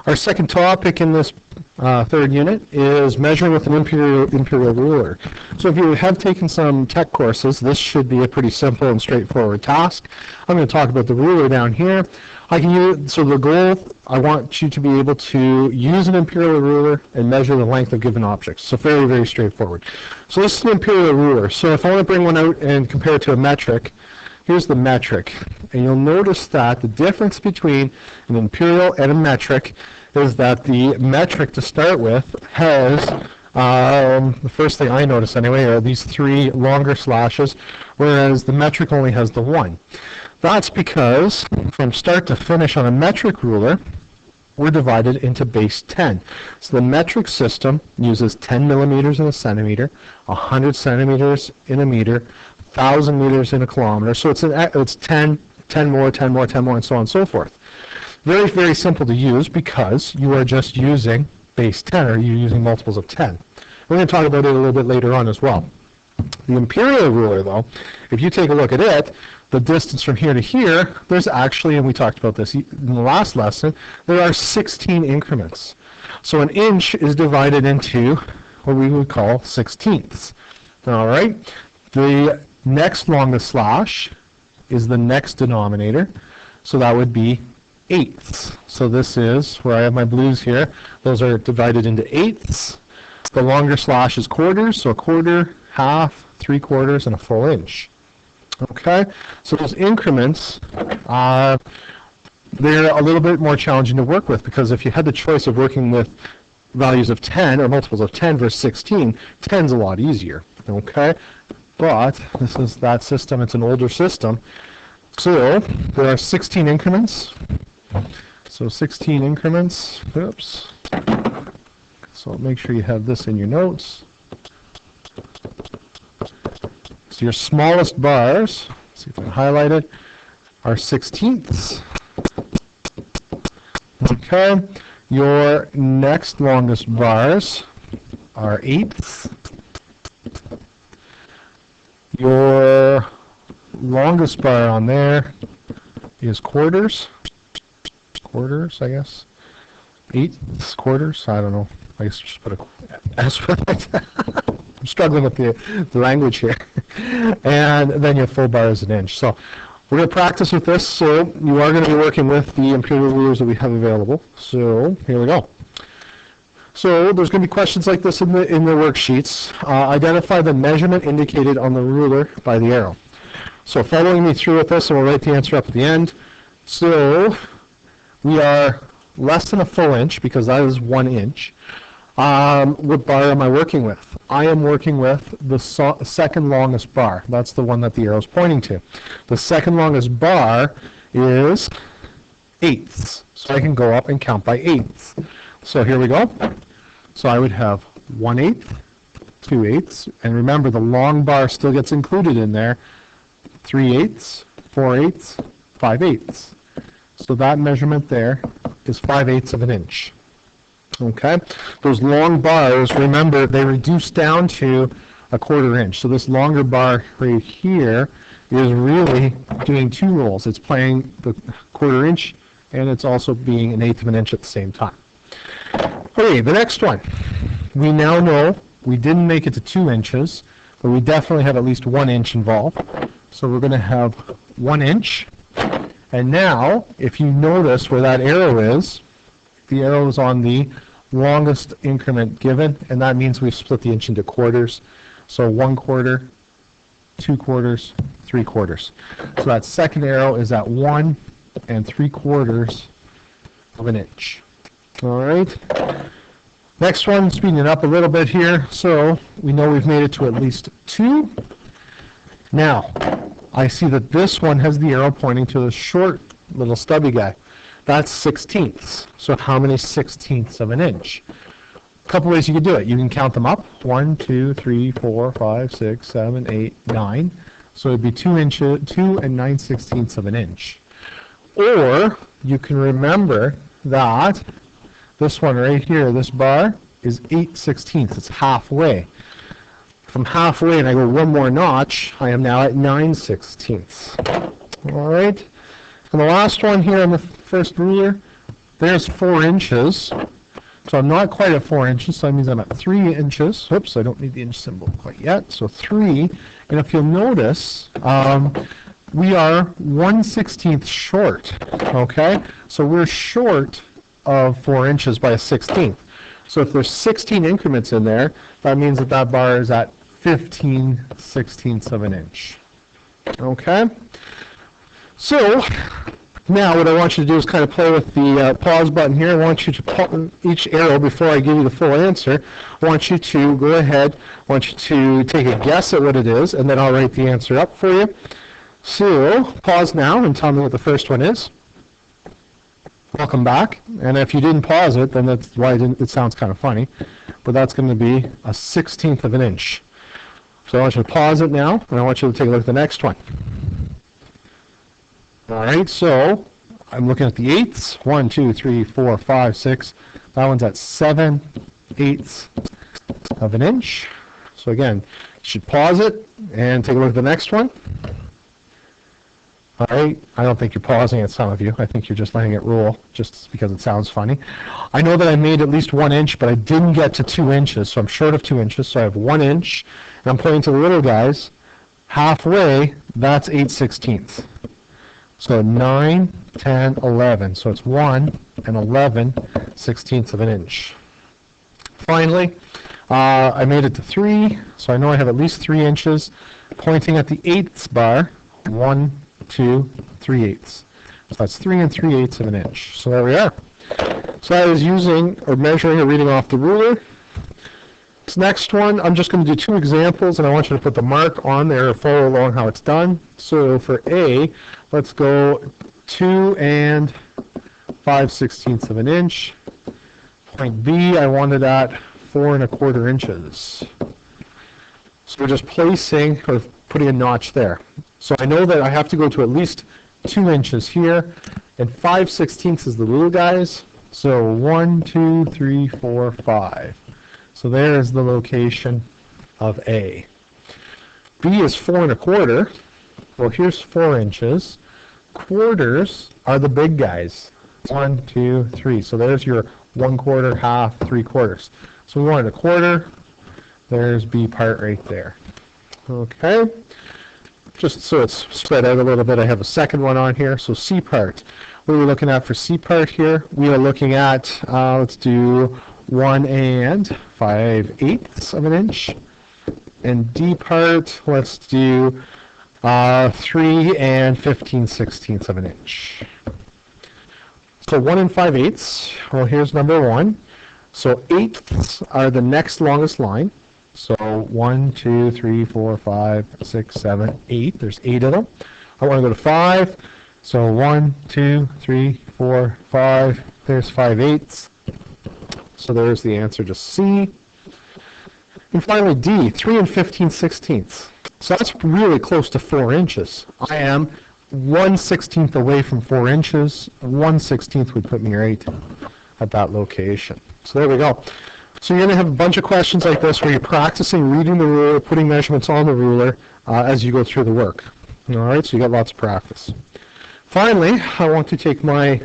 Our second topic in this third unit is measuring with an imperial ruler. So if you have taken some tech courses, this should be a pretty simple and straightforward task. I'm going to talk about the ruler down here. So the goal, I want you to be able to use an imperial ruler and measure the length of given objects. So very, very straightforward. So this is an imperial ruler. So if I want to bring one out and compare it to a metric, here's the metric. And you'll notice that the difference between an imperial and a metric is that the metric to start with has, the first thing I notice anyway, are these three longer slashes, whereas the metric only has the one. That's because from start to finish on a metric ruler, we're divided into base 10. So the metric system uses 10 millimeters in a centimeter, 100 centimeters in a meter, 1,000 meters in a kilometer. So it's 10, 10 more, 10 more, 10 more, and so on and so forth. Very, very simple to use because you are just using base 10, or you're using multiples of 10. We're going to talk about it a little bit later on as well. The imperial ruler, though, if you take a look at it, the distance from here to here, there's actually, and we talked about this in the last lesson, there are 16 increments. So an inch is divided into what we would call sixteenths. All right? The next longest slash is the next denominator, so that would be eighths. So this is where I have my blues here. Those are divided into eighths. The longer slash is quarters, so a quarter, half, 3/4, and a full inch. Okay, so those increments, they're a little bit more challenging to work with, because if you had the choice of working with values of 10 or multiples of 10 versus 16, 10's a lot easier. Okay, but this is that system. It's an older system. So there are 16 increments. So 16 increments. Oops. So make sure you have this in your notes. So your smallest bars, let's see if I can highlight it, are sixteenths. Okay. Your next longest bars are eighths. Your longest bar on there is quarters. Quarters, I guess. Eighths, quarters, I don't know. I guess just put a S with it. I'm struggling with the language here. And then your full bar is an inch. So we're going to practice with this. So you are going to be working with the imperial rulers that we have available. So here we go. So there's going to be questions like this in the worksheets. Identify the measurement indicated on the ruler by the arrow. So following me through with this, and we'll write the answer up at the end. So we are less than a full inch, because that is 1 inch. What bar am I working with? I am working with the second longest bar. That's the one that the arrow is pointing to. The second longest bar is eighths. So I can go up and count by eighths. So here we go. So I would have 1/8, 2/8, and remember the long bar still gets included in there. 3/8, 4/8, 5/8. So that measurement there is 5/8 of an inch. Okay, those long bars, remember, they reduce down to a 1/4 inch. So this longer bar right here is really doing two roles. It's playing the 1/4 inch, and it's also being 1/8 of an inch at the same time. Okay, the next one. We now know we didn't make it to 2 inches, but we definitely have at least 1 inch involved. So we're going to have 1 inch. And now, if you notice where that arrow is, the arrow is on the longest increment given, and that means we've split the inch into quarters. So 1/4, 2/4, 3/4. So that second arrow is at 1 3/4 of an inch. All right. Next one, speeding it up a little bit here. So we know we've made it to at least 2. Now, I see that this one has the arrow pointing to the short little stubby guy. That's sixteenths. So how many sixteenths of an inch? A couple ways you can do it. You can count them up. 1, 2, 3, 4, 5, 6, 7, 8, 9. So it'd be 2 and 9/16 of an inch. Or you can remember that this one right here, this bar, is 8/16. It's halfway. From halfway, and I go one more notch, I am now at 9/16. All right. And the last one here on the first ruler, there's 4 inches. So I'm not quite at 4 inches, so that means I'm at 3 inches. Oops, I don't need the inch symbol quite yet. So 3, and if you'll notice, we are 1/16 short, okay? So we're short of 4 inches by a 16th. So if there's 16 increments in there, that means that that bar is at 15/16 of an inch, okay? So now what I want you to do is kind of play with the pause button here. I want you to pause each arrow before I give you the full answer. I want you to go ahead, I want you to take a guess at what it is, and then I'll write the answer up for you. So pause now and tell me what the first one is. Welcome back. And if you didn't pause it, then that's why it sounds kind of funny. But that's going to be a 1/16 of an inch. So I want you to pause it now, and I want you to take a look at the next one. All right, so I'm looking at the eighths. 1, 2, 3, 4, 5, 6. That one's at 7/8 of an inch. So again, you should pause it and take a look at the next one. All right, I don't think you're pausing it, some of you. I think you're just letting it roll, just because it sounds funny. I know that I made at least 1 inch, but I didn't get to 2 inches, so I'm short of 2 inches, so I have 1 inch, and I'm pointing to the little guys. Halfway, that's 8/16. So 9, 10, 11. So it's 1 and 11/16 of an inch. Finally, I made it to 3, so I know I have at least 3 inches. Pointing at the eighths bar, 1, 2, 3/8. So that's 3 3/8 of an inch. So there we are. So I was using or measuring or reading off the ruler. This next one, I'm just going to do 2 examples, and I want you to put the mark on there and follow along how it's done. So for A, let's go 2 5/16 of an inch. Point B, I wanted at 4 1/4 inches. So we're just placing or putting a notch there. So I know that I have to go to at least 2 inches here, and 5/16 is the little guys. So 1, 2, 3, 4, 5. So there is the location of A. B is 4 1/4. Well, here's 4 inches. Quarters are the big guys. 1, 2, 3. So there's your 1/4, half, 3/4. So we wanted a quarter. There's B part right there. Okay. Just so it's spread out a little bit, I have a second one on here. So C part. What are we looking at for C part here? We are looking at, let's do 1 5/8 of an inch. And D part, let's do 3 15/16 of an inch. So 1 5/8, well, here's number 1. So eighths are the next longest line. So 1, 2, 3, 4, 5, 6, 7, 8. There's 8 of them. I want to go to 5. So 1, 2, 3, 4, 5. There's 5/8. So there's the answer to C. And finally D, 3 15/16. So that's really close to 4 inches. I am 1/16 away from 4 inches. 1/16 would put me right at that location. So there we go. So you're going to have a bunch of questions like this where you're practicing reading the ruler, putting measurements on the ruler as you go through the work. All right, so you got lots of practice. Finally, I want to take my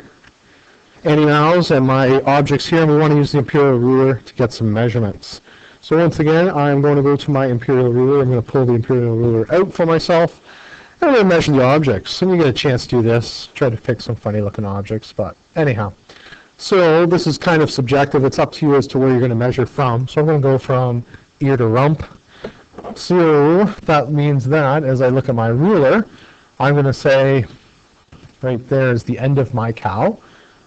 animals and my objects here, and we want to use the imperial ruler to get some measurements. So once again, I'm going to go to my imperial ruler. I'm going to pull the imperial ruler out for myself, and I'm going to measure the objects. And you get a chance to do this, try to pick some funny looking objects, but anyhow. So this is kind of subjective. It's up to you as to where you're going to measure from. So I'm going to go from ear to rump. So that means that as I look at my ruler, I'm going to say right there is the end of my cow.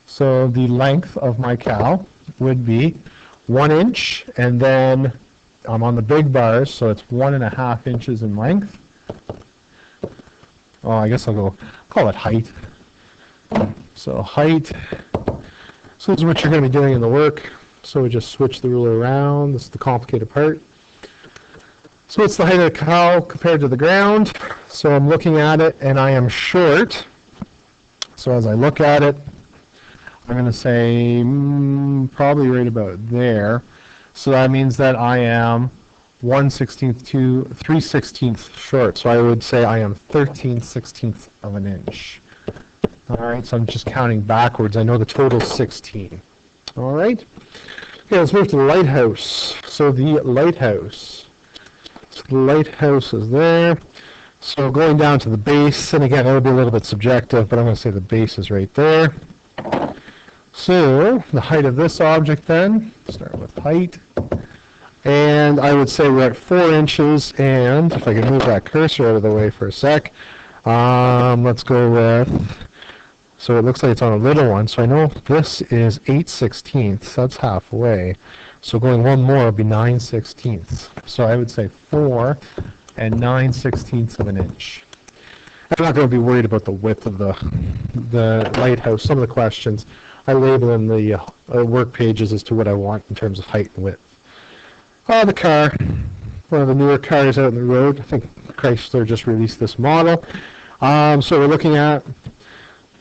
So the length of my cow would be 1 inch, and then I'm on the big bars, so it's 1 1/2 inches in length. Oh, I guess I'll call it height. So height. So this is what you're going to be doing in the work. So we just switch the ruler around. This is the complicated part. So it's the height of the cow compared to the ground. So I'm looking at it, and I am short. So as I look at it, I'm going to say probably right about there. So that means that I am 1/16 to 3/16 short. So I would say I am 13/16 of an inch. All right, so I'm just counting backwards. I know the total is 16. All right. Okay, let's move to the lighthouse. So the lighthouse. So the lighthouse is there. So going down to the base, and again, it'll be a little bit subjective, but I'm going to say the base is right there. So the height of this object then, start with height. And I would say we're at 4 inches, and if I can move that cursor out of the way for a sec, let's go with, so it looks like it's on a little one, so I know this is 8/16, that's halfway. So going one more would be 9/16. So I would say 4 and 9/16 of an inch. I'm not going to be worried about the width of the lighthouse. Some of the questions I label in the work pages as to what I want in terms of height and width. The car, one of the newer cars out on the road. I think Chrysler just released this model. So we're looking at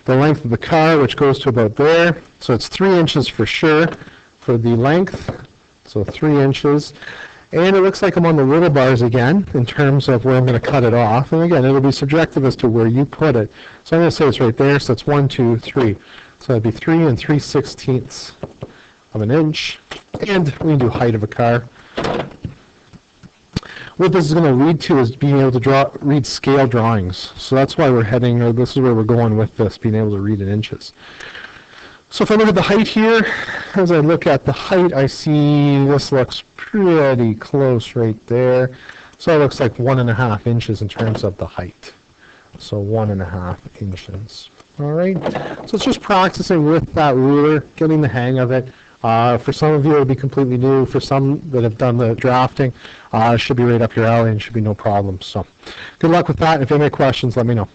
the length of the car, which goes to about there. So it's 3 inches for sure for the length. So 3 inches. And it looks like I'm on the little bars again in terms of where I'm going to cut it off. And again, it'll be subjective as to where you put it. So I'm going to say it's right there. So it's 1, 2, 3. So that'd be 3 and 3/16 of an inch. And we can do height of a car. What this is going to lead to is being able to read scale drawings. So that's why we're heading, or this is where we're going with this, being able to read in inches. So if I look at the height here, as I look at the height, I see this looks pretty close right there. So it looks like 1.5 inches in terms of the height. So 1.5 inches. All right. So it's just practicing with that ruler, getting the hang of it. For some of you, it'll be completely new. For some that have done the drafting, it should be right up your alley and should be no problem. So good luck with that. If you have any questions, let me know.